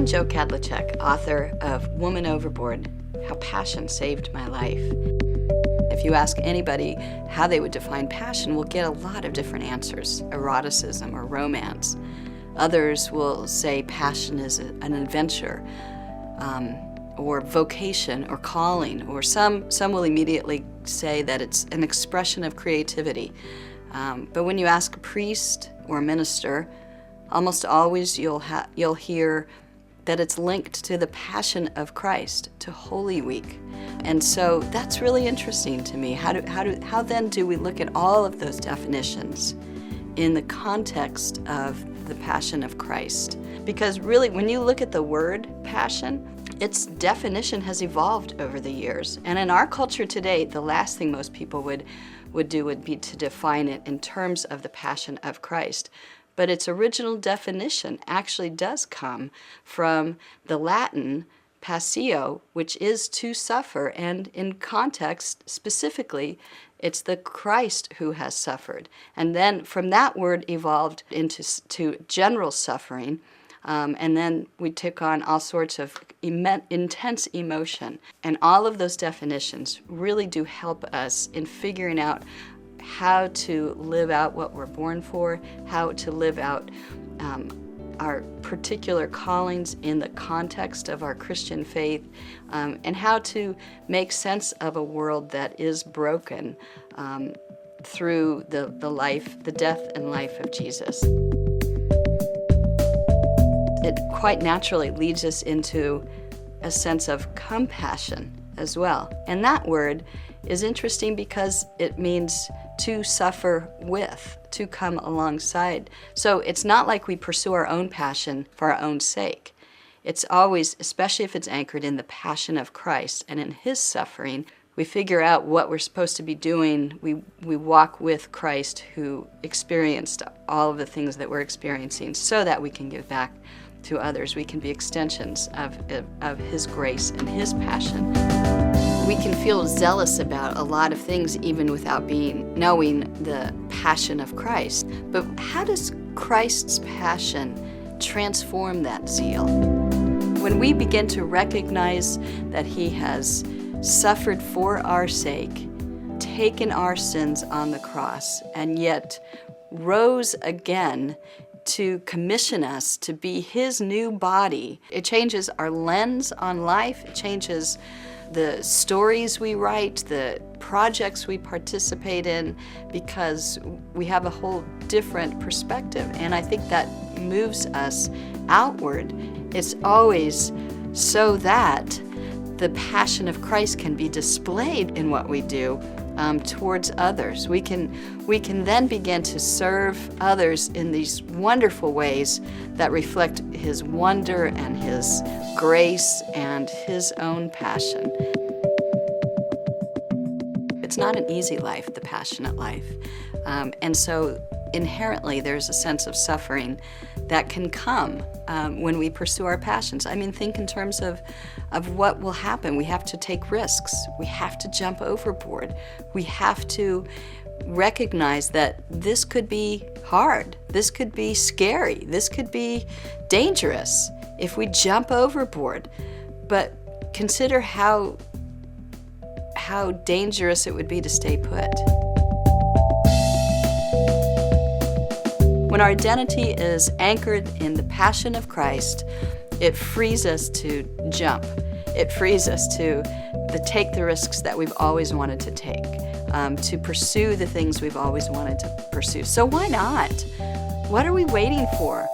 I'm Jo Kedlecek, author of Woman Overboard, How Passion Saved My Life. If you ask anybody how they would define passion, we'll get a lot of different answers: eroticism or romance. Others will say passion is an adventure, or vocation or calling, or some will immediately say that it's an expression of creativity. But when you ask a priest or a minister, almost always you'll hear that it's linked to the Passion of Christ, to Holy Week. And so that's really interesting to me. How then do we look at all of those definitions in the context of the Passion of Christ? Because really, when you look at the word passion, its definition has evolved over the years. And in our culture today, the last thing most people would do would be to define it in terms of the Passion of Christ. But its original definition actually does come from the Latin passio, which is to suffer, and in context specifically, it's the Christ who has suffered. And then from that word evolved into general suffering, and then we took on all sorts of intense emotion. And all of those definitions really do help us in figuring out how to live out what we're born for, how to live out our particular callings in the context of our Christian faith, and how to make sense of a world that is broken through the death and life of Jesus. It quite naturally leads us into a sense of compassion as well. And that word is interesting because it means to suffer with, to come alongside. So it's not like we pursue our own passion for our own sake. It's always, especially if it's anchored in the Passion of Christ and in His suffering, we figure out what we're supposed to be doing. We walk with Christ, who experienced all of the things that we're experiencing, so that we can give back to others. We can be extensions of His grace and His passion. We can feel zealous about a lot of things even without knowing the Passion of Christ. But how does Christ's passion transform that zeal? When we begin to recognize that He has suffered for our sake, taken our sins on the cross, and yet rose again to commission us to be His new body, it changes our lens on life. It changes the stories we write, the projects we participate in, because we have a whole different perspective. And I think that moves us outward. It's always so that the Passion of Christ can be displayed in what we do towards others. We can then begin to serve others in these wonderful ways that reflect His wonder and His grace and His own passion. It's not an easy life, the passionate life. And so inherently there's a sense of suffering that can come when we pursue our passions. I mean, think in terms of what will happen. We have to take risks. We have to jump overboard. We have to recognize that this could be hard. This could be scary. This could be dangerous if we jump overboard. But consider how dangerous it would be to stay put. When our identity is anchored in the Passion of Christ, it frees us to jump. It frees us to take the risks that we've always wanted to take, to pursue the things we've always wanted to pursue. So why not? What are we waiting for?